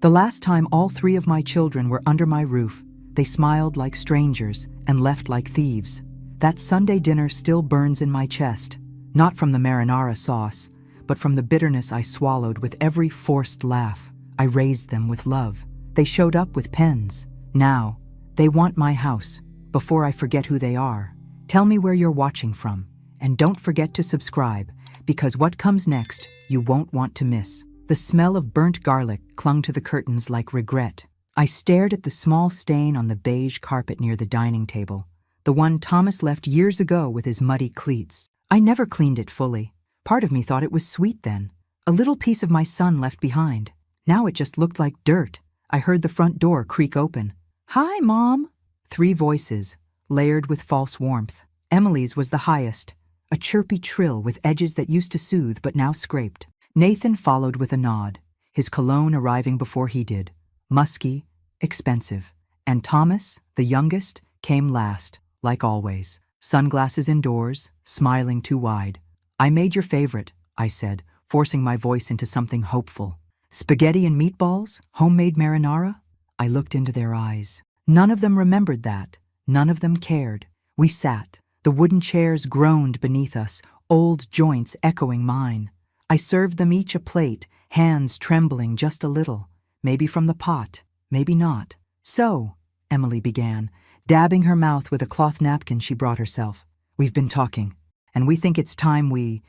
The last time all three of my children were under my roof, they smiled like strangers and left like thieves. That Sunday dinner still burns in my chest, not from the marinara sauce, but from the bitterness I swallowed with every forced laugh. I raised them with love. They showed up with pens. Now, they want my house. Before I forget who they are, tell me where you're watching from. And don't forget to subscribe, because what comes next, you won't want to miss. The smell of burnt garlic clung to the curtains like regret. I stared at the small stain on the beige carpet near the dining table, the one Thomas left years ago with his muddy cleats. I never cleaned it fully. Part of me thought it was sweet then. A little piece of my son left behind. Now it just looked like dirt. I heard the front door creak open. "Hi, Mom!" 3 voices, layered with false warmth. Emily's was the highest, a chirpy trill with edges that used to soothe but now scraped. Nathan followed with a nod, his cologne arriving before he did. Musky, expensive. And Thomas, the youngest, came last, like always. Sunglasses indoors, smiling too wide. "I made your favorite," I said, forcing my voice into something hopeful. "Spaghetti and meatballs? Homemade marinara?" I looked into their eyes. None of them remembered that. None of them cared. We sat. The wooden chairs groaned beneath us, old joints echoing mine. I served them each a plate, hands trembling just a little. Maybe from the pot, maybe not. "So," Emily began, dabbing her mouth with a cloth napkin she brought herself. "We've been talking, and we think it's time we,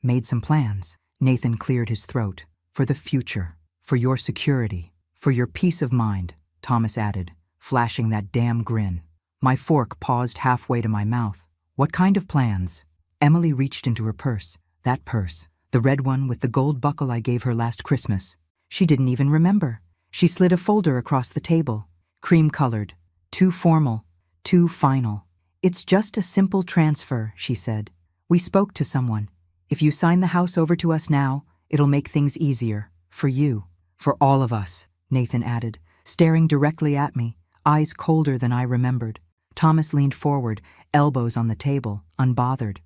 made some plans." Nathan cleared his throat. "For the future, for your security, for your peace of mind," Thomas added, flashing that damn grin. My fork paused halfway to my mouth. "What kind of plans?" Emily reached into her purse. That purse, the red one with the gold buckle I gave her last Christmas. She didn't even remember. She slid a folder across the table. Cream-colored. Too formal. Too final. "It's just a simple transfer," she said. "We spoke to someone. If you sign the house over to us now, it'll make things easier. For you. For all of us," Nathan added, staring directly at me, eyes colder than I remembered. Thomas leaned forward, elbows on the table, unbothered.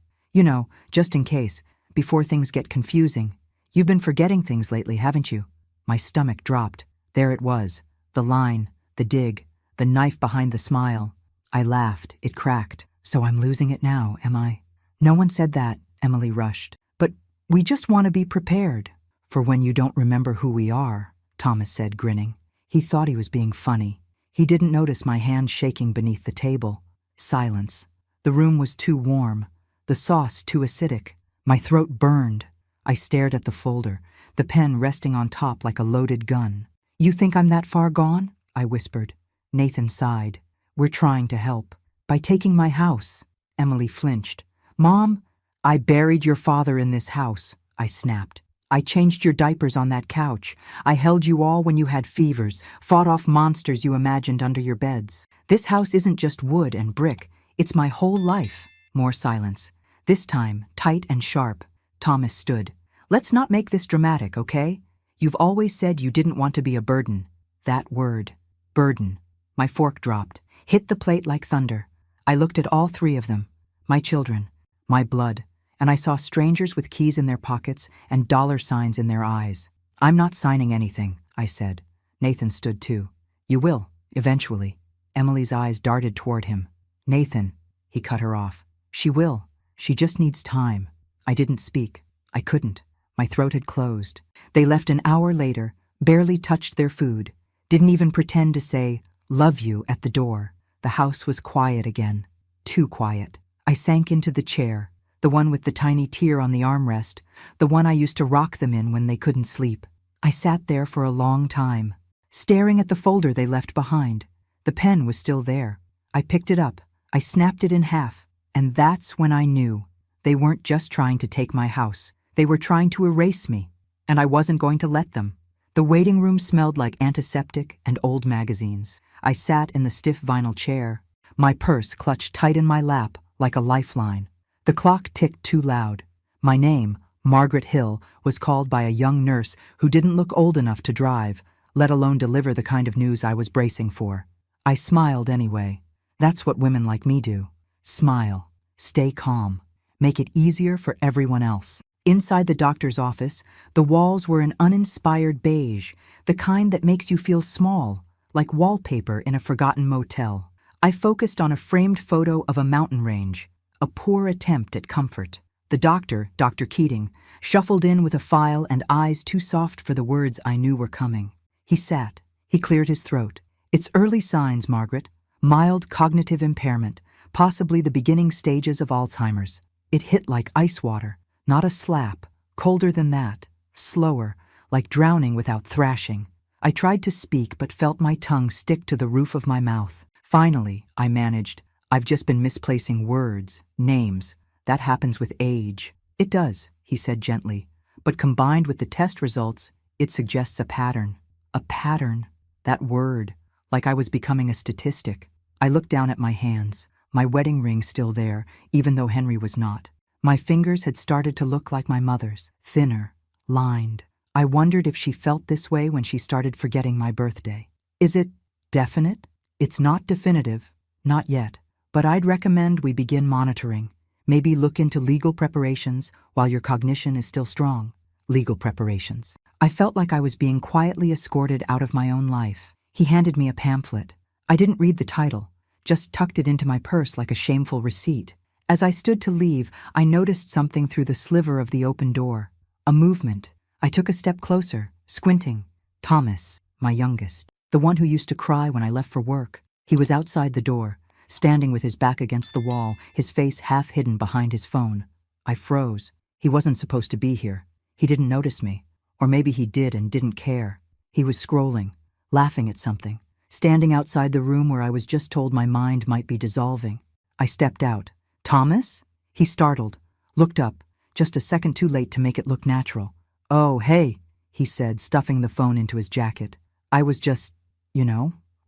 Just in case, before things get confusing. "You've been forgetting things lately, haven't you?" My stomach dropped. There it was. The line, the dig, the knife behind the smile. I laughed. It cracked. "So I'm losing it now, am I?" "No one said that," Emily rushed. "But we just want to be prepared." "For when you don't remember who we are," Thomas said, grinning. He thought he was being funny. He didn't notice my hand shaking beneath the table. Silence. The room was too warm. The sauce too acidic. My throat burned. I stared at the folder, the pen resting on top like a loaded gun. "You think I'm that far gone?" I whispered. Nathan sighed. "We're trying to help. By taking my house." Emily flinched. "Mom, I buried your father in this house," I snapped. "I changed your diapers on that couch. I held you all when you had fevers, fought off monsters you imagined under your beds. This house isn't just wood and brick. It's my whole life." More silence. This time, tight and sharp. Thomas stood. "Let's not make this dramatic, okay? You've always said you didn't want to be a burden." That word. Burden. My fork dropped, hit the plate like thunder. I looked at all 3 of them. My children. My blood. And I saw strangers with keys in their pockets and dollar signs in their eyes. "I'm not signing anything," I said. Nathan stood too. "You will, eventually." Emily's eyes darted toward him. "Nathan," he cut her off. "She will. She just needs time." I didn't speak. I couldn't. My throat had closed. They left an hour later, barely touched their food, didn't even pretend to say, "Love you," at the door. The house was quiet again. Too quiet. I sank into the chair, the one with the tiny tear on the armrest, the one I used to rock them in when they couldn't sleep. I sat there for a long time, staring at the folder they left behind. The pen was still there. I picked it up. I snapped it in half. And that's when I knew. They weren't just trying to take my house. They were trying to erase me. And I wasn't going to let them. The waiting room smelled like antiseptic and old magazines. I sat in the stiff vinyl chair, my purse clutched tight in my lap like a lifeline. The clock ticked too loud. My name, Margaret Hill, was called by a young nurse who didn't look old enough to drive, let alone deliver the kind of news I was bracing for. I smiled anyway. That's what women like me do. Smile. Stay calm. Make it easier for everyone else. Inside the doctor's office, the walls were an uninspired beige, the kind that makes you feel small, like wallpaper in a forgotten motel. I focused on a framed photo of a mountain range, a poor attempt at comfort. The doctor, Dr. Keating, shuffled in with a file and eyes too soft for the words I knew were coming. He sat. He cleared his throat. "It's early signs, Margaret. Mild cognitive impairment, possibly the beginning stages of Alzheimer's. It hit like ice water, not a slap, colder than that, slower, like drowning without thrashing." I tried to speak but felt my tongue stick to the roof of my mouth. Finally, I managed, "I've just been misplacing words, names. That happens with age." "It does," he said gently, "but combined with the test results, it suggests a pattern." A pattern. That word. Like I was becoming a statistic. I looked down at my hands, my wedding ring still there, even though Henry was not. My fingers had started to look like my mother's, thinner, lined. I wondered if she felt this way when she started forgetting my birthday. Is it definite? It's not definitive, not yet, but I'd recommend we begin monitoring. Maybe look into legal preparations while your cognition is still strong. Legal preparations. I felt like I was being quietly escorted out of my own life. He handed me a pamphlet. I didn't read the title, just tucked it into my purse like a shameful receipt. As I stood to leave, I noticed something through the sliver of the open door. A movement. I took a step closer, squinting. Thomas, my youngest, the one who used to cry when I left for work. He was outside the door, standing with his back against the wall, his face half hidden behind his phone. I froze. He wasn't supposed to be here. He didn't notice me. Or maybe he did and didn't care. He was scrolling, laughing at something, standing outside the room where I was just told my mind might be dissolving. I stepped out. "Thomas?" He startled, looked up, just a second too late to make it look natural. "Oh, hey," he said, stuffing the phone into his jacket. "I was just,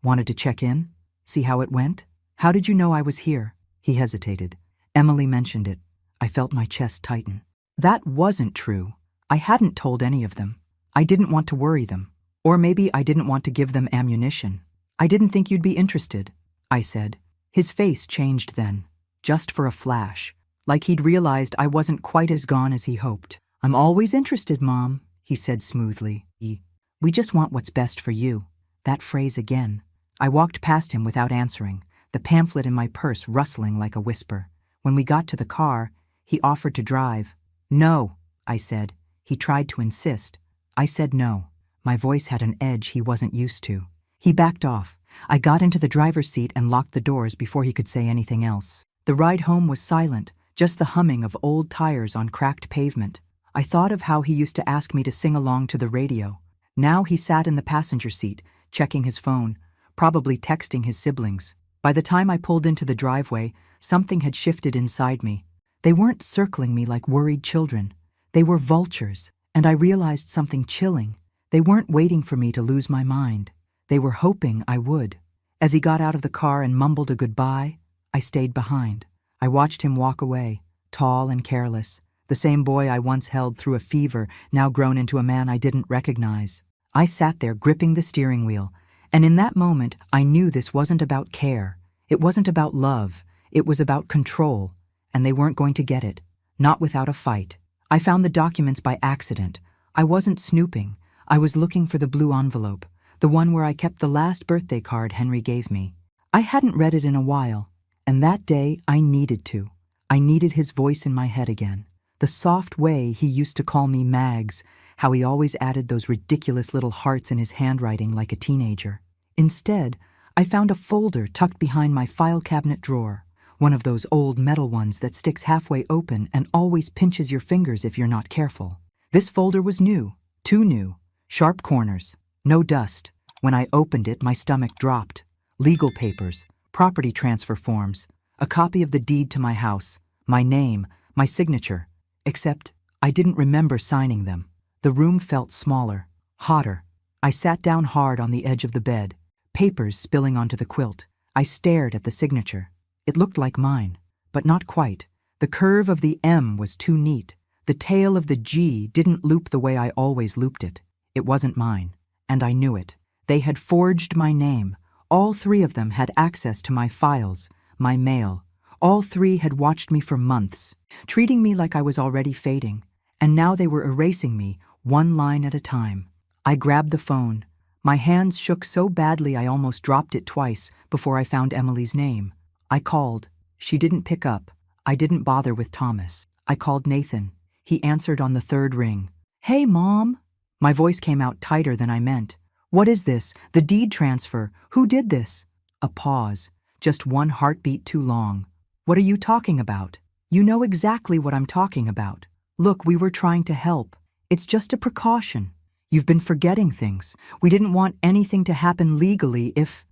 wanted to check in, see how it went." "How did you know I was here?" He hesitated. "Emily mentioned it." I felt my chest tighten. That wasn't true. I hadn't told any of them. I didn't want to worry them. Or maybe I didn't want to give them ammunition. "I didn't think you'd be interested," I said. His face changed then, just for a flash, like he'd realized I wasn't quite as gone as he hoped. "I'm always interested, Mom," he said smoothly. "We just want what's best for you." That phrase again. I walked past him without answering, the pamphlet in my purse rustling like a whisper. When we got to the car, he offered to drive. "No," I said. He tried to insist. I said no. My voice had an edge he wasn't used to. He backed off. I got into the driver's seat and locked the doors before he could say anything else. The ride home was silent, just the humming of old tires on cracked pavement. I thought of how he used to ask me to sing along to the radio. Now he sat in the passenger seat, checking his phone, probably texting his siblings. By the time I pulled into the driveway, something had shifted inside me. They weren't circling me like worried children. They were vultures, and I realized something chilling. They weren't waiting for me to lose my mind. They were hoping I would. As he got out of the car and mumbled a goodbye, I stayed behind. I watched him walk away, tall and careless, the same boy I once held through a fever, now grown into a man I didn't recognize. I sat there gripping the steering wheel, and in that moment I knew this wasn't about care. It wasn't about love. It was about control, and they weren't going to get it, not without a fight. I found the documents by accident. I wasn't snooping. I was looking for the blue envelope, the one where I kept the last birthday card Henry gave me. I hadn't read it in a while, and that day I needed to. I needed his voice in my head again. The soft way he used to call me Mags, how he always added those ridiculous little hearts in his handwriting like a teenager. Instead, I found a folder tucked behind my file cabinet drawer, one of those old metal ones that sticks halfway open and always pinches your fingers if you're not careful. This folder was new, too new, sharp corners, no dust. When I opened it, my stomach dropped. Legal papers, property transfer forms, a copy of the deed to my house, my name, my signature. Except I didn't remember signing them. The room felt smaller, hotter. I sat down hard on the edge of the bed, papers spilling onto the quilt. I stared at the signature. It looked like mine, but not quite. The curve of the M was too neat. The tail of the G didn't loop the way I always looped it. It wasn't mine, and I knew it. They had forged my name. All three of them had access to my files, my mail. All three had watched me for months, treating me like I was already fading. and now they were erasing me, one line at a time. I grabbed the phone. My hands shook so badly I almost dropped it twice before I found Emily's name. I called. She didn't pick up. I didn't bother with Thomas. I called Nathan. He answered on the third ring. "Hey, Mom." My voice came out tighter than I meant. "What is this? The deed transfer? Who did this?" A pause. Just one heartbeat too long. "What are you talking about?" "You know exactly what I'm talking about. Look, we were trying to help. It's just a precaution. You've been forgetting things. We didn't want anything to happen legally if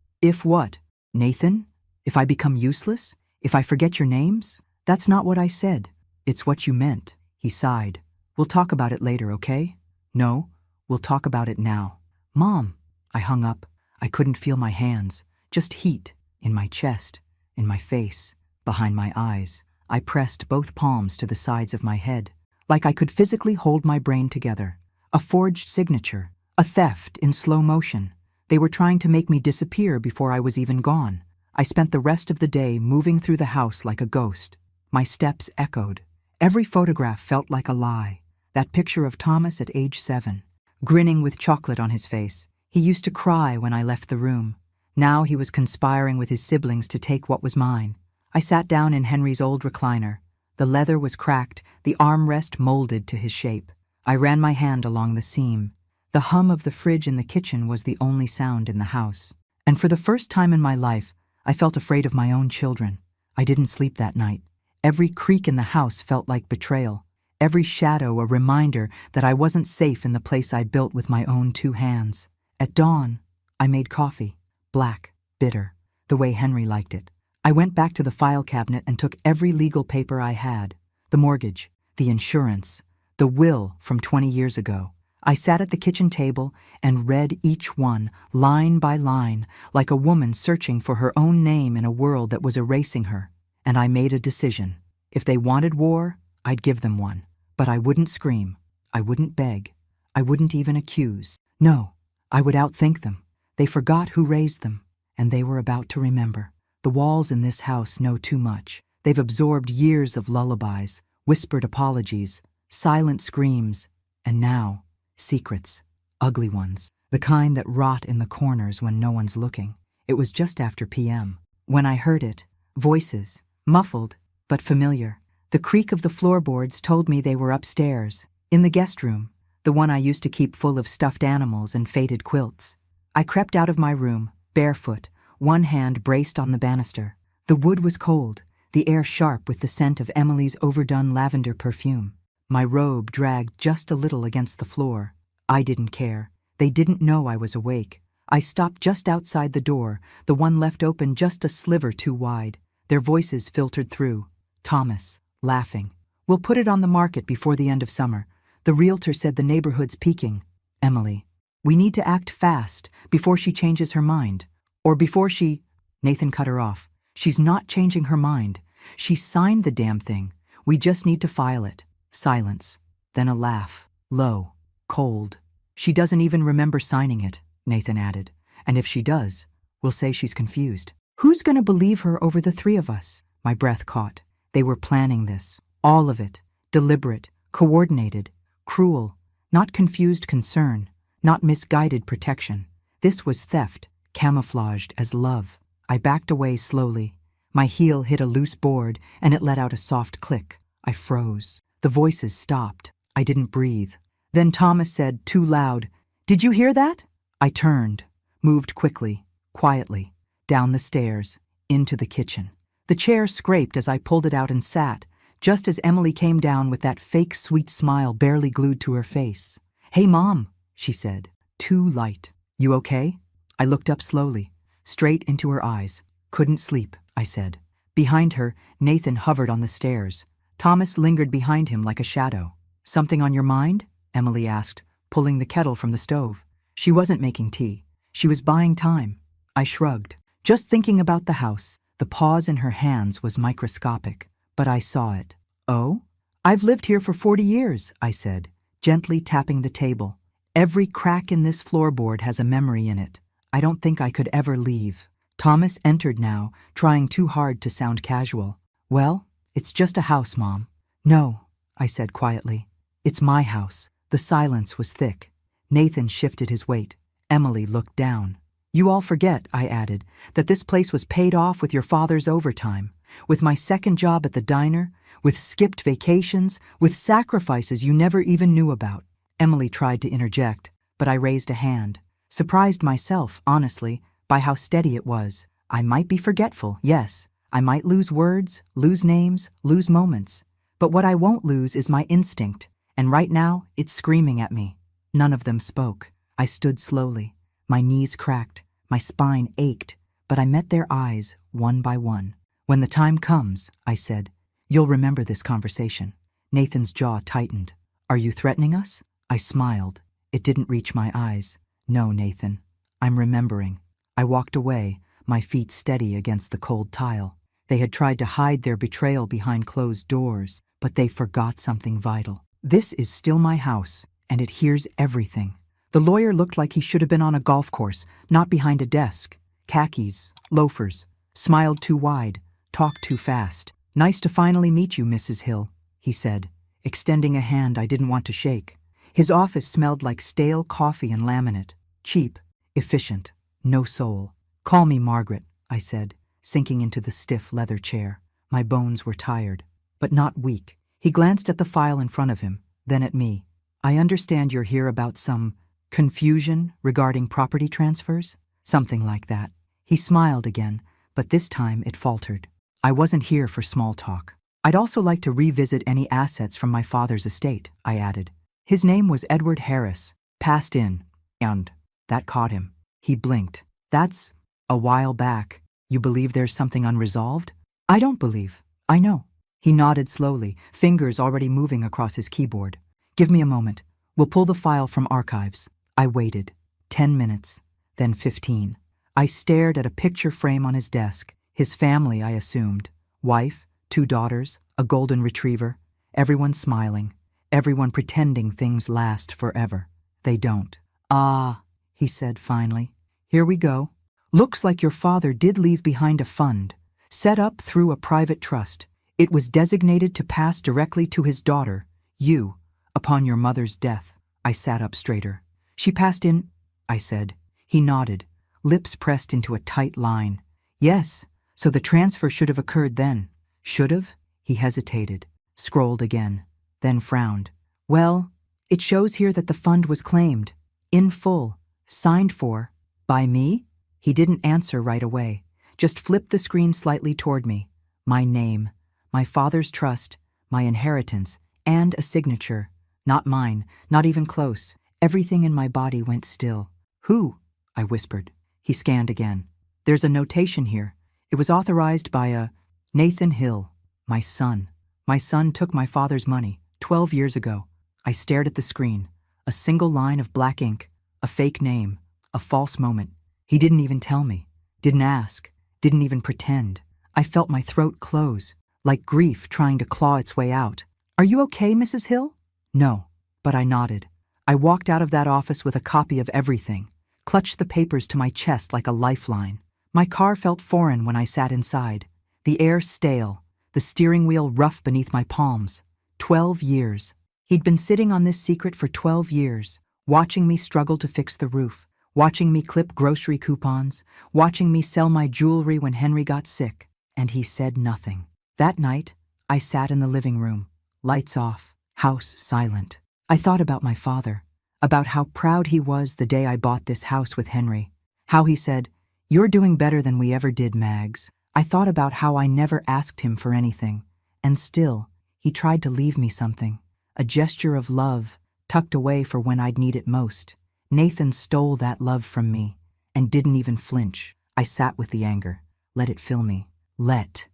what? Nathan? If I become useless? If I forget your names? That's not what I said. It's what you meant." He sighed. "We'll talk about it later, okay?" "No, we'll talk about it now." "Mom." I hung up. I couldn't feel my hands, just heat in my chest, in my face, behind my eyes. I pressed both palms to the sides of my head, like I could physically hold my brain together. A forged signature, a theft in slow motion. They were trying to make me disappear before I was even gone. I spent the rest of the day moving through the house like a ghost. My steps echoed. Every photograph felt like a lie. That picture of Thomas at age 7, grinning with chocolate on his face. He used to cry when I left the room. Now he was conspiring with his siblings to take what was mine. I sat down in Henry's old recliner. The leather was cracked, the armrest molded to his shape. I ran my hand along the seam. The hum of the fridge in the kitchen was the only sound in the house. And for the first time in my life, I felt afraid of my own children. I didn't sleep that night. Every creak in the house felt like betrayal. Every shadow a reminder that I wasn't safe in the place I built with my own 2 hands. At dawn, I made coffee. Black, bitter, the way Henry liked it. I went back to the file cabinet and took every legal paper I had. The mortgage, the insurance, the will from 20 years ago. I sat at the kitchen table and read each one, line by line, like a woman searching for her own name in a world that was erasing her. And I made a decision. If they wanted war, I'd give them one. But I wouldn't scream. I wouldn't beg. I wouldn't even accuse. No, I would outthink them. They forgot who raised them, and they were about to remember. The walls in this house know too much. They've absorbed years of lullabies, whispered apologies, silent screams, and now, secrets, ugly ones, the kind that rot in the corners when no one's looking. It was just after p.m. when I heard it. Voices, muffled, but familiar. The creak of the floorboards told me they were upstairs, in the guest room, the one I used to keep full of stuffed animals and faded quilts. I crept out of my room, barefoot, one hand braced on the banister. The wood was cold, the air sharp with the scent of Emily's overdone lavender perfume. My robe dragged just a little against the floor. I didn't care. They didn't know I was awake. I stopped just outside the door, the one left open just a sliver too wide. Their voices filtered through. Thomas, laughing. "We'll put it on the market before the end of summer. The realtor said the neighborhood's peaking." "Emily, we need to act fast before she changes her mind. Or before she—" Nathan cut her off. "She's not changing her mind. She signed the damn thing. We just need to file it." Silence. Then a laugh. Low. Cold. "She doesn't even remember signing it," Nathan added. "And if she does, we'll say she's confused. Who's going to believe her over the 3 of us?" My breath caught. They were planning this. All of it. Deliberate. Coordinated. Cruel. Not confused concern. Not misguided protection. This was theft, camouflaged as love. I backed away slowly. My heel hit a loose board, and it let out a soft click. I froze. The voices stopped. I didn't breathe. Then Thomas said, too loud, "Did you hear that?" I turned, moved quickly, quietly, down the stairs, into the kitchen. The chair scraped as I pulled it out and sat, just as Emily came down with that fake sweet smile barely glued to her face. "Hey, Mom," she said. Too light. "You okay?" I looked up slowly, straight into her eyes. "Couldn't sleep," I said. Behind her, Nathan hovered on the stairs. Thomas lingered behind him like a shadow. "Something on your mind?" Emily asked, pulling the kettle from the stove. She wasn't making tea. She was buying time. I shrugged. Just thinking about the house. The pause in her hands was microscopic, but I saw it. "Oh? I've lived here for 40 years, I said, gently tapping the table. "Every crack in this floorboard has a memory in it. I don't think I could ever leave." Thomas entered now, trying too hard to sound casual. "Well, it's just a house, Mom." "No," I said quietly. It's my house. The silence was thick. Nathan shifted his weight. Emily looked down. You all forget, I added, that this place was paid off with your father's overtime, with my second job at the diner, with skipped vacations, with sacrifices you never even knew about. Emily tried to interject, but I raised a hand. Surprised myself, honestly, by how steady it was. I might be forgetful, yes. I might lose words, lose names, lose moments. But what I won't lose is my instinct, and right now it's screaming at me. None of them spoke. I stood slowly. My knees cracked, my spine ached, but I met their eyes one by one. When the time comes, I said, you'll remember this conversation. Nathan's jaw tightened. Are you threatening us? I smiled. It didn't reach my eyes. No, Nathan. I'm remembering. I walked away, my feet steady against the cold tile. They had tried to hide their betrayal behind closed doors, but they forgot something vital. This is still my house, and it hears everything. The lawyer looked like he should have been on a golf course, not behind a desk. Khakis, loafers, smiled too wide, talked too fast. Nice to finally meet you, Mrs. Hill, he said, extending a hand I didn't want to shake. His office smelled like stale coffee and laminate. Cheap, efficient, no soul. Call me Margaret, I said, sinking into the stiff leather chair. My bones were tired, but not weak. He glanced at the file in front of him, then at me. I understand you're here about some confusion regarding property transfers? Something like that. He smiled again, but this time it faltered. I wasn't here for small talk. I'd also like to revisit any assets from my father's estate, I added. His name was Edward Harris, passed in, and that caught him. He blinked. That's a while back. You believe there's something unresolved? I don't believe. I know. He nodded slowly, fingers already moving across his keyboard. Give me a moment. We'll pull the file from archives. I waited. 10 minutes, then 15. I stared at a picture frame on his desk. His family, I assumed. Wife, 2 daughters, a golden retriever. Everyone smiling. Everyone pretending things last forever. They don't. Ah, he said finally. Here we go. Looks like your father did leave behind a fund, set up through a private trust. It was designated to pass directly to his daughter, you, upon your mother's death. I sat up straighter. She passed in, I said. He nodded, lips pressed into a tight line. Yes, so the transfer should have occurred then. Should have? He hesitated, scrolled again, then frowned. Well, it shows here that the fund was claimed, in full, signed for, by me? He didn't answer right away, just flipped the screen slightly toward me. My name, my father's trust, my inheritance, and a signature. Not mine, not even close. Everything in my body went still. Who? I whispered. He scanned again. There's a notation here. It was authorized by a Nathan Hill, my son. My son took my father's money 12 years ago. I stared at the screen. A single line of black ink, a fake name, a false moment. He didn't even tell me, didn't ask, didn't even pretend. I felt my throat close, like grief trying to claw its way out. Are you okay, Mrs. Hill? No, but I nodded. I walked out of that office with a copy of everything, clutched the papers to my chest like a lifeline. My car felt foreign when I sat inside, the air stale, the steering wheel rough beneath my palms. 12 years. He'd been sitting on this secret for 12 years, watching me struggle to fix the roof, watching me clip grocery coupons, watching me sell my jewelry when Henry got sick, and he said nothing. That night, I sat in the living room, lights off, house silent. I thought about my father, about how proud he was the day I bought this house with Henry, how he said, "You're doing better than we ever did, Mags." I thought about how I never asked him for anything, and still, he tried to leave me something, a gesture of love, tucked away for when I'd need it most. Nathan stole that love from me, and didn't even flinch. I sat with the anger, let it fill me. Let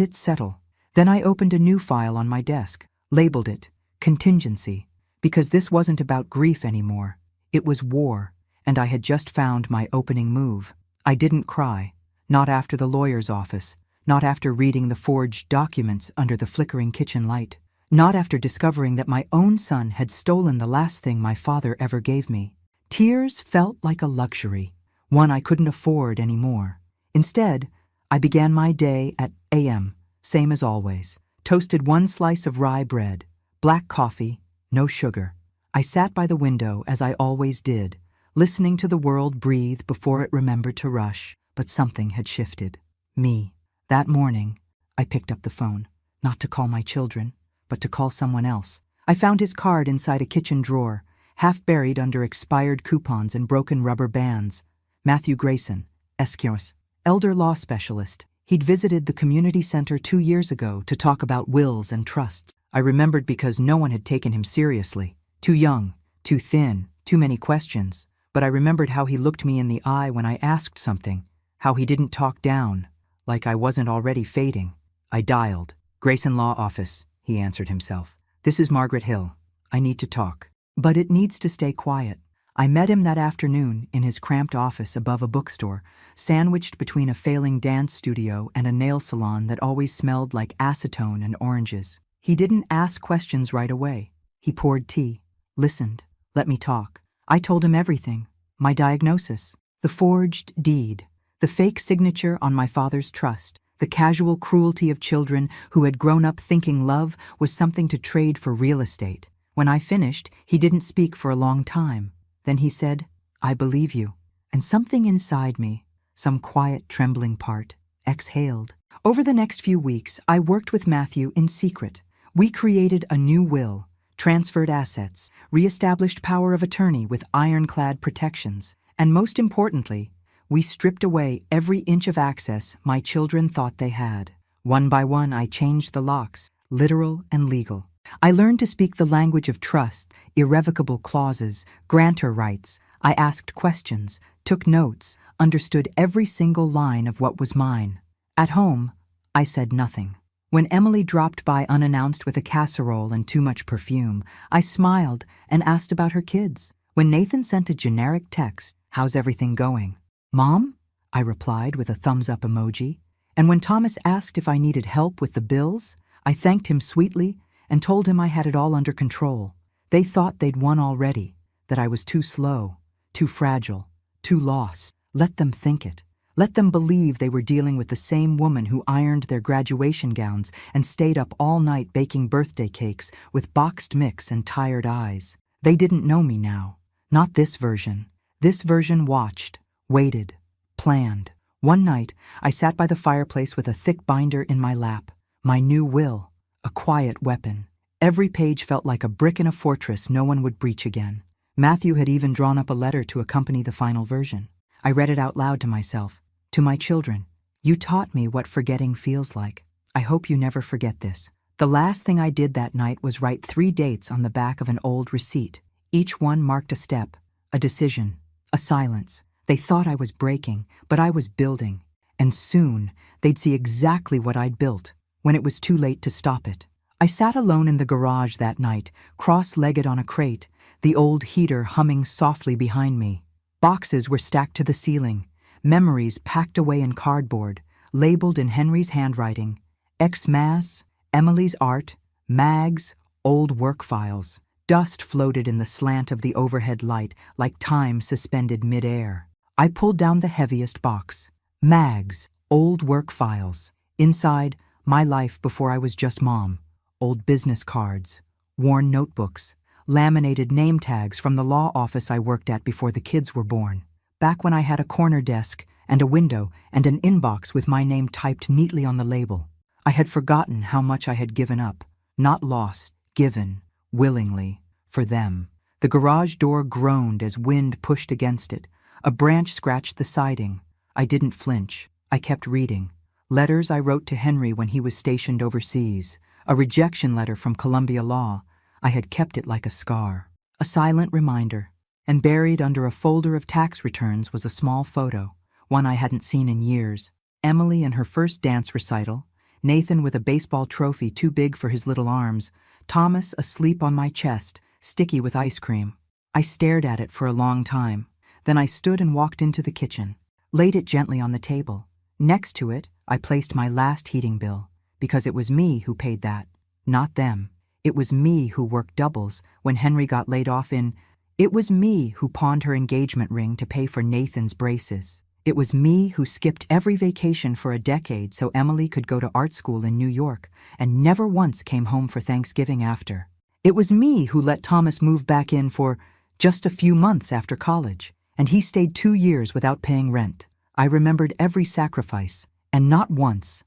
it settle. Then I opened a new file on my desk, labeled it Contingency, because this wasn't about grief anymore. It was war, and I had just found my opening move. I didn't cry, not after the lawyer's office, not after reading the forged documents under the flickering kitchen light, not after discovering that my own son had stolen the last thing my father ever gave me. Tears felt like a luxury, one I couldn't afford anymore. Instead, I began my day at a.m., same as always. Toasted 1 slice of rye bread, black coffee, no sugar. I sat by the window as I always did, listening to the world breathe before it remembered to rush. But something had shifted. Me. That morning, I picked up the phone, not to call my children, but to call someone else. I found his card inside a kitchen drawer, half buried under expired coupons and broken rubber bands. Matthew Grayson, Esquiros, elder law specialist. He'd visited the community center 2 years ago to talk about wills and trusts. I remembered because no one had taken him seriously. Too young, too thin, too many questions. But I remembered how he looked me in the eye when I asked something, how he didn't talk down, like I wasn't already fading. I dialed. Grayson Law Office, he answered himself. This is Margaret Hill. I need to talk. But it needs to stay quiet. I met him that afternoon in his cramped office above a bookstore, sandwiched between a failing dance studio and a nail salon that always smelled like acetone and oranges. He didn't ask questions right away. He poured tea, listened, let me talk. I told him everything. My diagnosis, the forged deed, the fake signature on my father's trust, the casual cruelty of children who had grown up thinking love was something to trade for real estate. When I finished, he didn't speak for a long time. Then he said, I believe you. And something inside me, some quiet, trembling part, exhaled. Over the next few weeks, I worked with Matthew in secret. We created a new will, transferred assets, re-established power of attorney with ironclad protections, and most importantly, we stripped away every inch of access my children thought they had. One by one, I changed the locks, literal and legal. I learned to speak the language of trust, irrevocable clauses, grantor rights. I asked questions, took notes, understood every single line of what was mine. At home, I said nothing. When Emily dropped by unannounced with a casserole and too much perfume, I smiled and asked about her kids. When Nathan sent a generic text, how's everything going? Mom? I replied with a thumbs-up emoji. And when Thomas asked if I needed help with the bills, I thanked him sweetly and told him I had it all under control. They thought they'd won already, that I was too slow, too fragile, too lost. Let them think it. Let them believe they were dealing with the same woman who ironed their graduation gowns and stayed up all night baking birthday cakes with boxed mix and tired eyes. They didn't know me now. Not this version. This version watched, waited, planned. One night, I sat by the fireplace with a thick binder in my lap. My new will, a quiet weapon. Every page felt like a brick in a fortress no one would breach again. Matthew had even drawn up a letter to accompany the final version. I read it out loud to myself. To my children, you taught me what forgetting feels like. I hope you never forget this. The last thing I did that night was write 3 dates on the back of an old receipt. Each one marked a step, a decision, a silence. They thought I was breaking, but I was building. And soon, they'd see exactly what I'd built, when it was too late to stop it. I sat alone in the garage that night, cross-legged on a crate, the old heater humming softly behind me. Boxes were stacked to the ceiling, memories packed away in cardboard, labeled in Henry's handwriting, X-Mass, Emily's art, mags, old work files. Dust floated in the slant of the overhead light like time suspended mid-air. I pulled down the heaviest box. Mags, old work files. Inside, my life before I was just mom. Old business cards, worn notebooks, laminated name tags from the law office I worked at before the kids were born. Back when I had a corner desk and a window and an inbox with my name typed neatly on the label. I had forgotten how much I had given up, not lost, given, willingly, for them. The garage door groaned as wind pushed against it. A branch scratched the siding. I didn't flinch. I kept reading. Letters I wrote to Henry when he was stationed overseas. A rejection letter from Columbia Law. I had kept it like a scar. A silent reminder. And buried under a folder of tax returns was a small photo, one I hadn't seen in years. Emily in her first dance recital, Nathan with a baseball trophy too big for his little arms, Thomas asleep on my chest, sticky with ice cream. I stared at it for a long time. Then I stood and walked into the kitchen, laid it gently on the table. Next to it, I placed my last heating bill, because it was me who paid that, not them. It was me who worked doubles when Henry got laid off in... It was me who pawned her engagement ring to pay for Nathan's braces. It was me who skipped every vacation for a decade so Emily could go to art school in New York and never once came home for Thanksgiving after. It was me who let Thomas move back in for just a few months after college, and he stayed 2 years without paying rent. I remembered every sacrifice, and not once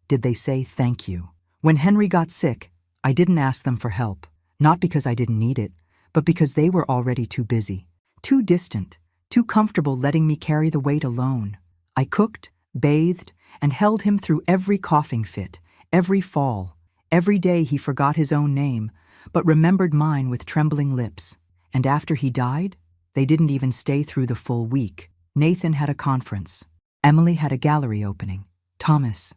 did they say thank you. When Henry got sick, I didn't ask them for help, not because I didn't need it, but because they were already too busy, too distant, too comfortable letting me carry the weight alone. I cooked, bathed, and held him through every coughing fit, every fall. Every day he forgot his own name, but remembered mine with trembling lips. And after he died, they didn't even stay through the full week. Nathan had a conference. Emily had a gallery opening. Thomas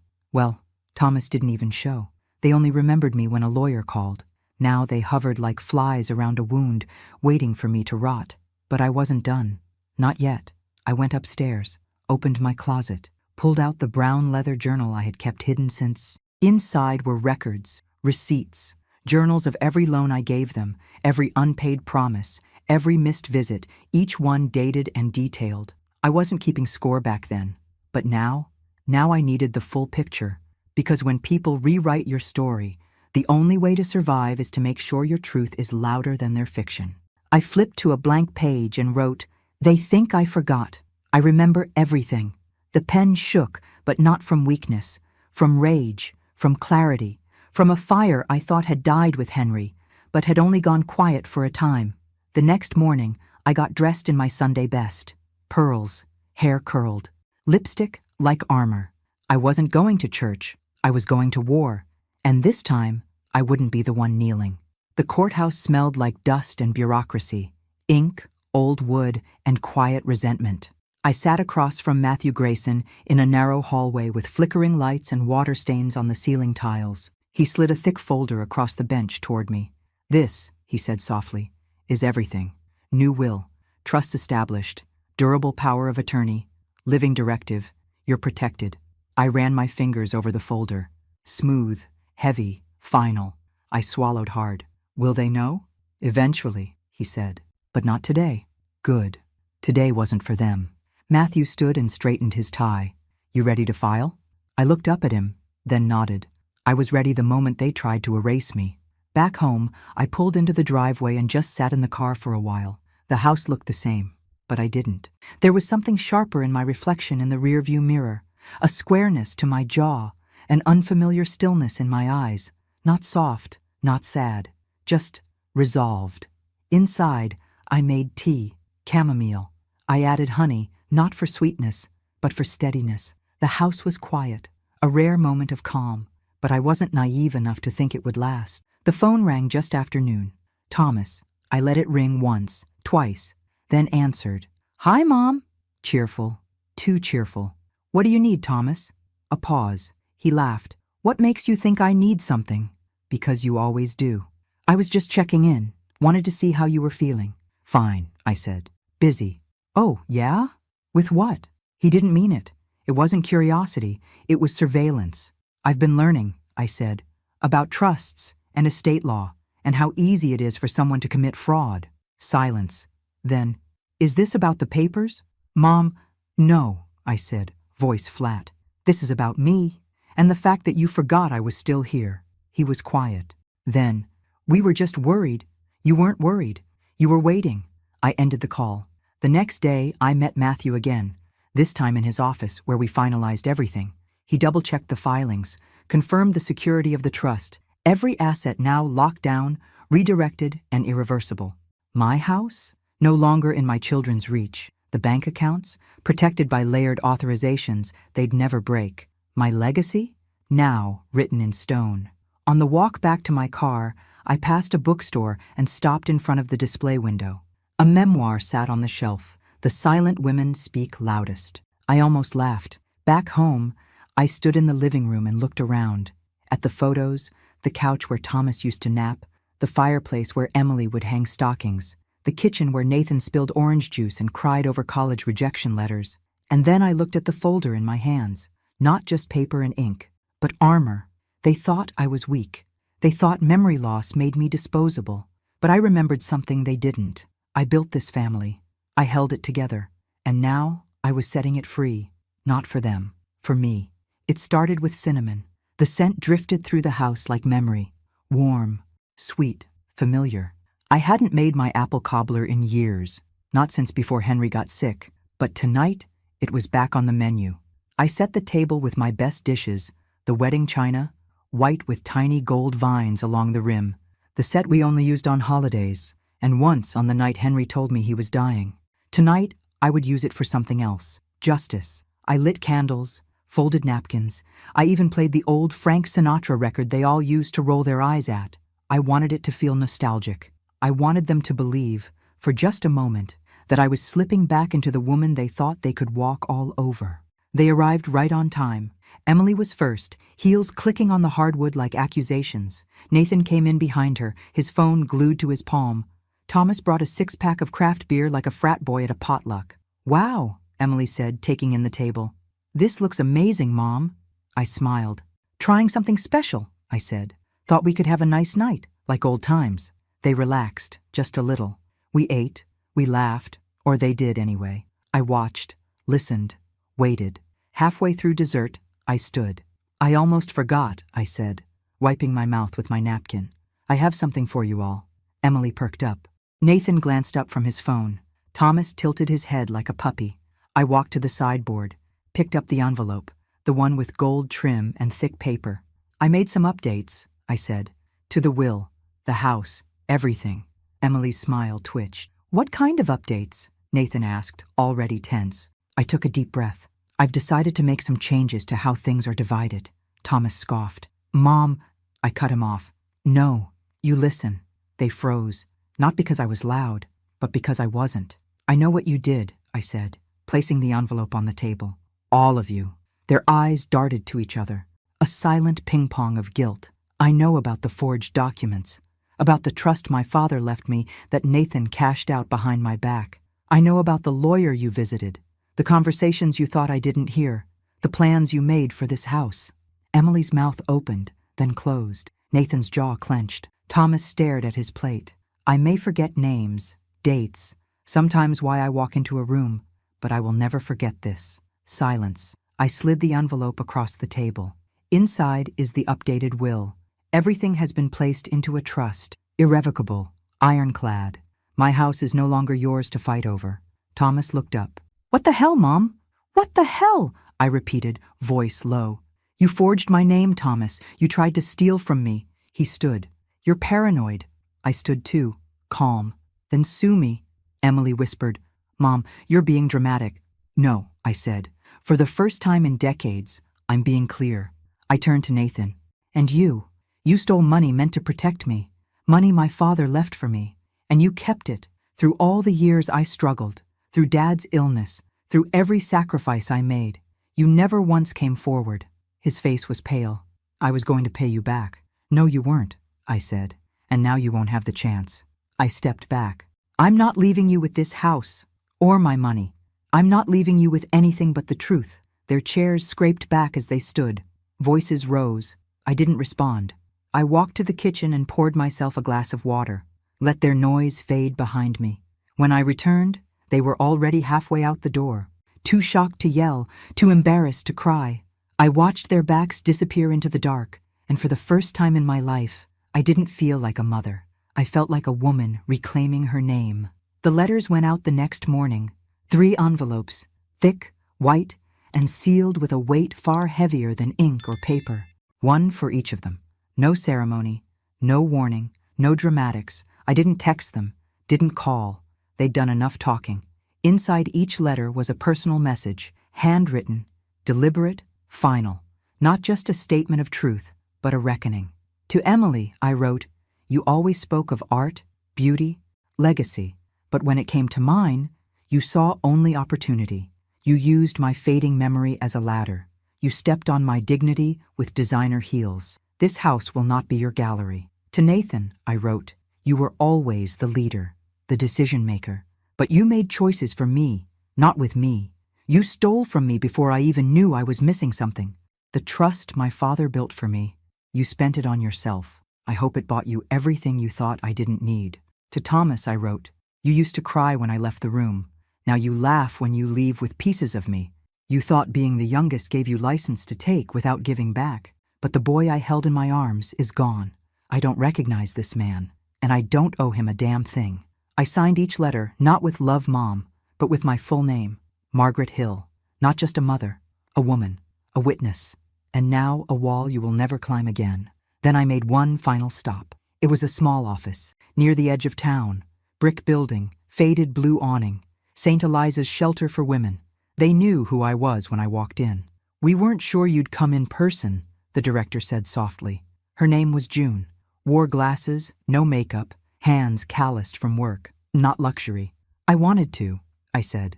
didn't even show. They only remembered me when a lawyer called. Now they hovered like flies around a wound, waiting for me to rot. But I wasn't done. Not yet. I went upstairs, opened my closet, pulled out the brown leather journal I had kept hidden since. Inside were records, receipts, journals of every loan I gave them, every unpaid promise, every missed visit, each one dated and detailed. I wasn't keeping score back then, but now I needed the full picture, because when people rewrite your story, the only way to survive is to make sure your truth is louder than their fiction. I flipped to a blank page and wrote, "They think I forgot. I remember everything." The pen shook, but not from weakness, from rage, from clarity, from a fire I thought had died with Henry, but had only gone quiet for a time. The next morning, I got dressed in my Sunday best. Pearls, hair curled, lipstick like armor. I wasn't going to church, I was going to war, and this time, I wouldn't be the one kneeling. The courthouse smelled like dust and bureaucracy, ink, old wood, and quiet resentment. I sat across from Matthew Grayson in a narrow hallway with flickering lights and water stains on the ceiling tiles. He slid a thick folder across the bench toward me. "This," he said softly, "is everything. New will, trust established, durable power of attorney, living directive. You're protected." I ran my fingers over the folder. Smooth, heavy, final. I swallowed hard. "Will they know?" "Eventually," he said. "But not today." "Good. Today wasn't for them." Matthew stood and straightened his tie. "You ready to file?" I looked up at him, then nodded. I was ready the moment they tried to erase me. Back home, I pulled into the driveway and just sat in the car for a while. The house looked the same, but I didn't. There was something sharper in my reflection in the rearview mirror, a squareness to my jaw, an unfamiliar stillness in my eyes, not soft, not sad, just resolved. Inside, I made tea, chamomile. I added honey, not for sweetness, but for steadiness. The house was quiet, a rare moment of calm, but I wasn't naive enough to think it would last. The phone rang just after noon. Thomas. I let it ring once, twice, then answered. "Hi, Mom." Cheerful, too cheerful. "What do you need, Thomas?" A pause. He laughed. "What makes you think I need something?" "Because you always do." "I was just checking in. Wanted to see how you were feeling." "Fine," I said. "Busy." "Oh, yeah? With what?" He didn't mean it. It wasn't curiosity. It was surveillance. "I've been learning," I said, "about trusts and estate law and how easy it is for someone to commit fraud." Silence. Then, "Is this about the papers?" "Mom, no," I said, voice flat. "This is about me and the fact that you forgot I was still here." He was quiet. Then, "We were just worried." "You weren't worried. You were waiting." I ended the call. The next day, I met Matthew again, this time in his office where we finalized everything. He double-checked the filings, confirmed the security of the trust, every asset now locked down, redirected, and irreversible. My house? No longer in my children's reach. The bank accounts? Protected by layered authorizations they'd never break. My legacy? Now written in stone. On the walk back to my car, I passed a bookstore and stopped in front of the display window. A memoir sat on the shelf. The Silent Women Speak Loudest. I almost laughed. Back home, I stood in the living room and looked around. At the photos, the couch where Thomas used to nap, the fireplace where Emily would hang stockings, the kitchen where Nathan spilled orange juice and cried over college rejection letters. And then I looked at the folder in my hands. Not just paper and ink, but armor. They thought I was weak. They thought memory loss made me disposable. But I remembered something they didn't. I built this family. I held it together. And now I was setting it free. Not for them. For me. It started with cinnamon. The scent drifted through the house like memory. Warm, sweet, familiar. I hadn't made my apple cobbler in years, not since before Henry got sick, but tonight it was back on the menu. I set the table with my best dishes, the wedding china, white with tiny gold vines along the rim, the set we only used on holidays, and once on the night Henry told me he was dying. Tonight, I would use it for something else. Justice. I lit candles, folded napkins. I even played the old Frank Sinatra record they all used to roll their eyes at. I wanted it to feel nostalgic. I wanted them to believe, for just a moment, that I was slipping back into the woman they thought they could walk all over. They arrived right on time. Emily was first, heels clicking on the hardwood like accusations. Nathan came in behind her, his phone glued to his palm. Thomas brought a six-pack of craft beer like a frat boy at a potluck. "Wow," Emily said, taking in the table. "This looks amazing, Mom." I smiled. "Trying something special," I said. "Thought we could have a nice night, like old times." They relaxed, just a little. We ate, we laughed, or they did anyway. I watched, listened, waited. Halfway through dessert, I stood. "I almost forgot," I said, wiping my mouth with my napkin. "I have something for you all." Emily perked up. Nathan glanced up from his phone. Thomas tilted his head like a puppy. I walked to the sideboard, picked up the envelope, the one with gold trim and thick paper. "I made some updates," I said. "To the will, the house, everything." Emily's smile twitched. "What kind of updates?" Nathan asked, already tense. I took a deep breath. "I've decided to make some changes to how things are divided." Thomas scoffed. "Mom," I cut him off. "No, you listen." They froze, not because I was loud, but because I wasn't. "I know what you did," I said, placing the envelope on the table. "All of you." Their eyes darted to each other, a silent ping-pong of guilt. "I know about the forged documents, about the trust my father left me that Nathan cashed out behind my back. I know about the lawyer you visited, the conversations you thought I didn't hear, the plans you made for this house." Emily's mouth opened, then closed. Nathan's jaw clenched. Thomas stared at his plate. "I may forget names, dates, sometimes why I walk into a room, but I will never forget this." Silence. I slid the envelope across the table. Inside is the updated will. Everything has been placed into a trust, irrevocable, ironclad. My house is no longer yours to fight over. Thomas looked up. "What the hell, Mom? What the hell?" I repeated, voice low. "You forged my name, Thomas. You tried to steal from me." He stood. "You're paranoid." I stood too, calm. "Then sue me," Emily whispered. "Mom, you're being dramatic." "No," I said. "For the first time in decades, I'm being clear." I turned to Nathan. "And you? You stole money meant to protect me, money my father left for me, and you kept it through all the years I struggled, through Dad's illness, through every sacrifice I made. You never once came forward." His face was pale. "I was going to pay you back." "No, you weren't," I said, "and now you won't have the chance." I stepped back. "I'm not leaving you with this house, or my money. I'm not leaving you with anything but the truth." Their chairs scraped back as they stood. Voices rose. I didn't respond. I walked to the kitchen and poured myself a glass of water, let their noise fade behind me. When I returned, they were already halfway out the door, too shocked to yell, too embarrassed to cry. I watched their backs disappear into the dark, and for the first time in my life, I didn't feel like a mother. I felt like a woman reclaiming her name. The letters went out the next morning, 3 envelopes, thick, white, and sealed with a weight far heavier than ink or paper. One for each of them. No ceremony, no warning, no dramatics. I didn't text them, didn't call. They'd done enough talking. Inside each letter was a personal message, handwritten, deliberate, final. Not just a statement of truth, but a reckoning. To Emily, I wrote, "You always spoke of art, beauty, legacy, but when it came to mine, you saw only opportunity. You used my fading memory as a ladder. You stepped on my dignity with designer heels. This house will not be your gallery." To Nathan, I wrote, "You were always the leader, the decision maker, but you made choices for me, not with me. You stole from me before I even knew I was missing something. The trust my father built for me, you spent it on yourself. I hope it bought you everything you thought I didn't need." To Thomas, I wrote, "You used to cry when I left the room. Now you laugh when you leave with pieces of me. You thought being the youngest gave you license to take without giving back. But the boy I held in my arms is gone. I don't recognize this man, and I don't owe him a damn thing. I signed each letter not with Love Mom, but with my full name, Margaret Hill. Not just a mother, a woman, a witness, and now a wall you will never climb again. Then I made one final stop. It was a small office, near the edge of town. Brick building, faded blue awning, St. Eliza's shelter for women. They knew who I was when I walked in. "We weren't sure you'd come in person," the director said softly. Her name was June. Wore glasses, no makeup, hands calloused from work. Not luxury. "I wanted to," I said.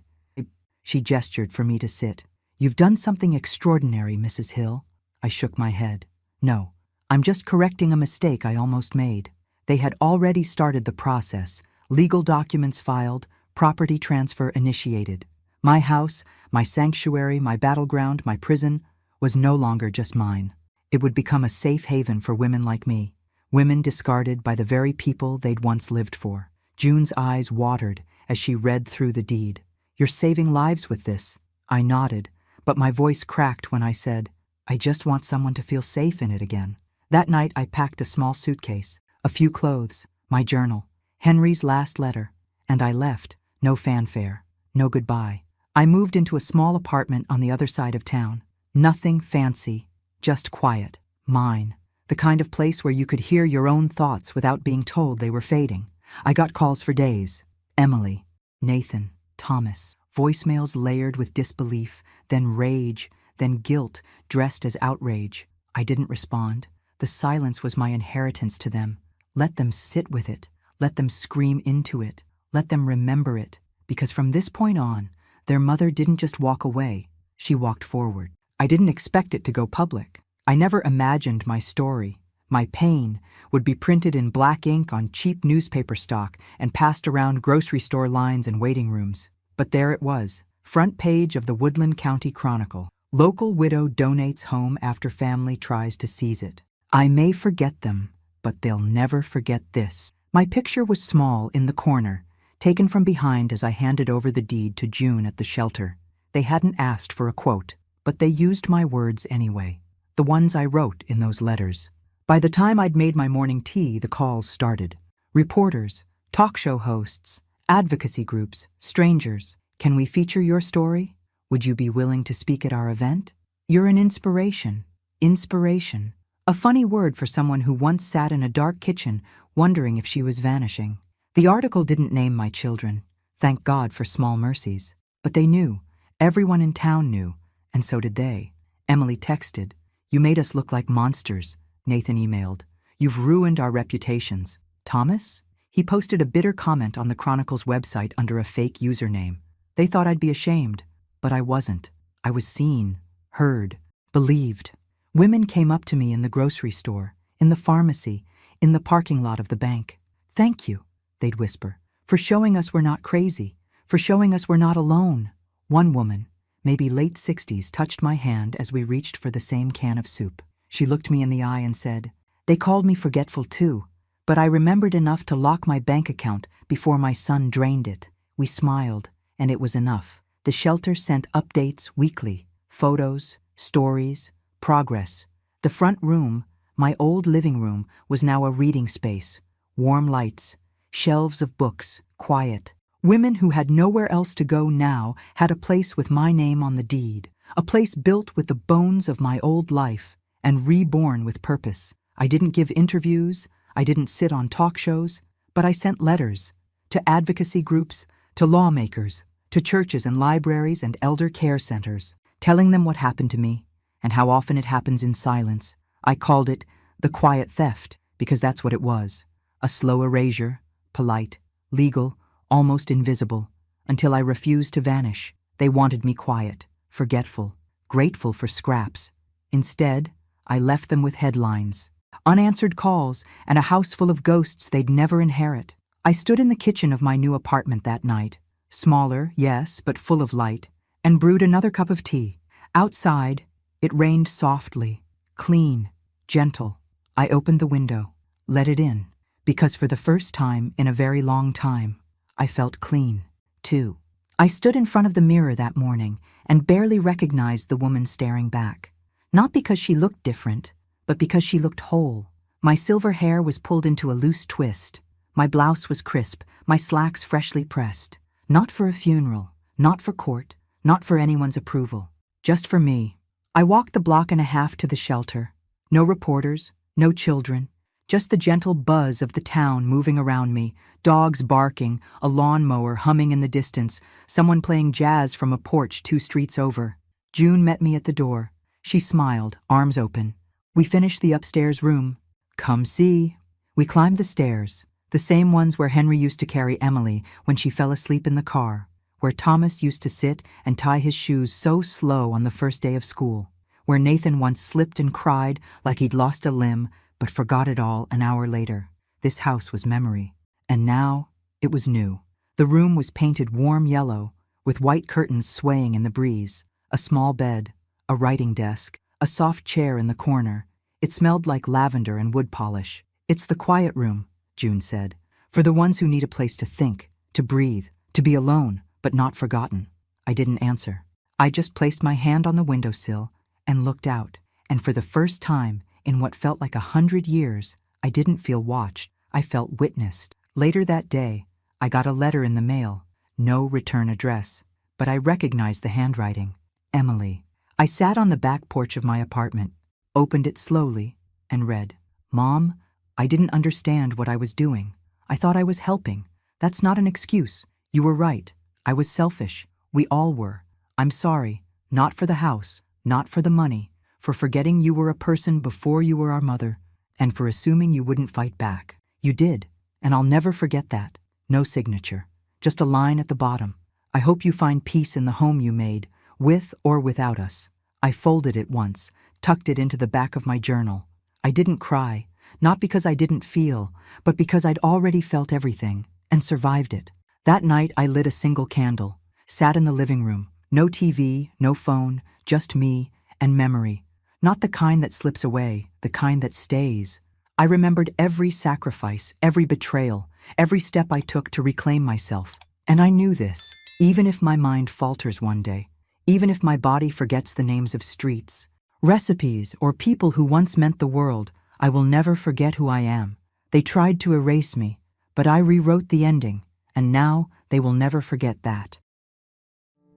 She gestured for me to sit. "You've done something extraordinary, Mrs. Hill." I shook my head. "No, I'm just correcting a mistake I almost made." They had already started the process. Legal documents filed, property transfer initiated. My house, my sanctuary, my battleground, my prison, was no longer just mine. It would become a safe haven for women like me, women discarded by the very people they'd once lived for. June's eyes watered as she read through the deed. "You're saving lives with this." I nodded, but my voice cracked when I said, "I just want someone to feel safe in it again." That night I packed a small suitcase, a few clothes, my journal, Henry's last letter, and I left. No fanfare, no goodbye. I moved into a small apartment on the other side of town. Nothing fancy, just quiet, mine, the kind of place where you could hear your own thoughts without being told they were fading. I got calls for days. Emily, Nathan, Thomas. Voicemails layered with disbelief, then rage, then guilt dressed as outrage. I didn't respond. The silence was my inheritance to them. Let them sit with it. Let them scream into it. Let them remember it. Because from this point on, their mother didn't just walk away. She walked forward. I didn't expect it to go public. I never imagined my story, my pain, would be printed in black ink on cheap newspaper stock and passed around grocery store lines and waiting rooms. But there it was, front page of the Woodland County Chronicle. Local widow donates home after family tries to seize it. I may forget them, but they'll never forget this. My picture was small in the corner, taken from behind as I handed over the deed to June at the shelter. They hadn't asked for a quote, but they used my words anyway, the ones I wrote in those letters. By the time I'd made my morning tea, the calls started. Reporters, talk show hosts, advocacy groups, strangers. "Can we feature your story? Would you be willing to speak at our event? You're an inspiration." Inspiration. A funny word for someone who once sat in a dark kitchen wondering if she was vanishing. The article didn't name my children. Thank God for small mercies. But they knew. Everyone in town knew. And so did they. Emily texted, "You made us look like monsters." Nathan emailed, "You've ruined our reputations." Thomas? He posted a bitter comment on the Chronicle's website under a fake username. They thought I'd be ashamed, but I wasn't. I was seen, heard, believed. Women came up to me in the grocery store, in the pharmacy, in the parking lot of the bank. "Thank you," they'd whisper, "for showing us we're not crazy, for showing us we're not alone." One woman, maybe late 60s, touched my hand as we reached for the same can of soup. She looked me in the eye and said, "They called me forgetful too, but I remembered enough to lock my bank account before my son drained it." We smiled, and it was enough. The shelter sent updates weekly, photos, stories, progress. The front room, my old living room, was now a reading space. Warm lights, shelves of books, quiet. Women who had nowhere else to go now had a place with my name on the deed, a place built with the bones of my old life and reborn with purpose. I didn't give interviews, I didn't sit on talk shows, but I sent letters to advocacy groups, to lawmakers, to churches and libraries and elder care centers, telling them what happened to me and how often it happens in silence. I called it the quiet theft because that's what it was, a slow erasure, polite, legal, almost invisible, until I refused to vanish. They wanted me quiet, forgetful, grateful for scraps. Instead, I left them with headlines, unanswered calls, and a house full of ghosts they'd never inherit. I stood in the kitchen of my new apartment that night, smaller, yes, but full of light, and brewed another cup of tea. Outside, it rained softly, clean, gentle. I opened the window, let it in, because for the first time in a very long time, I felt clean, too. I stood in front of the mirror that morning and barely recognized the woman staring back. Not because she looked different, but because she looked whole. My silver hair was pulled into a loose twist. My blouse was crisp, my slacks freshly pressed. Not for a funeral, not for court, not for anyone's approval. Just for me. I walked the block and a half to the shelter. No reporters, no children. Just the gentle buzz of the town moving around me, dogs barking, a lawnmower humming in the distance, someone playing jazz from a porch 2 streets over. June met me at the door. She smiled, arms open. We finished the upstairs room. Come see. We climbed the stairs, the same ones where Henry used to carry Emily when she fell asleep in the car, where Thomas used to sit and tie his shoes so slow on the first day of school, where Nathan once slipped and cried like he'd lost a limb but forgot it all an hour later. This house was memory. And now, it was new. The room was painted warm yellow, with white curtains swaying in the breeze, a small bed, a writing desk, a soft chair in the corner. It smelled like lavender and wood polish. It's the quiet room, June said, for the ones who need a place to think, to breathe, to be alone, but not forgotten. I didn't answer. I just placed my hand on the windowsill and looked out, and for the first time, in what felt like 100 years, I didn't feel watched. I felt witnessed. Later that day, I got a letter in the mail. No return address. But I recognized the handwriting. Emily. I sat on the back porch of my apartment, opened it slowly, and read, "Mom, I didn't understand what I was doing. I thought I was helping. That's not an excuse. You were right. I was selfish. We all were. I'm sorry. Not for the house, not for the money, for forgetting you were a person before you were our mother, and for assuming you wouldn't fight back. You did, and I'll never forget that. No signature. Just a line at the bottom. I hope you find peace in the home you made, with or without us." I folded it once, tucked it into the back of my journal. I didn't cry, not because I didn't feel, but because I'd already felt everything, and survived it. That night I lit a single candle, sat in the living room. No TV, no phone, just me and memory. Not the kind that slips away, the kind that stays. I remembered every sacrifice, every betrayal, every step I took to reclaim myself. And I knew this, even if my mind falters one day, even if my body forgets the names of streets, recipes, or people who once meant the world, I will never forget who I am. They tried to erase me, but I rewrote the ending, and now they will never forget that.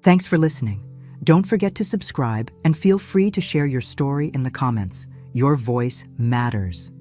Thanks for listening. Don't forget to subscribe and feel free to share your story in the comments. Your voice matters.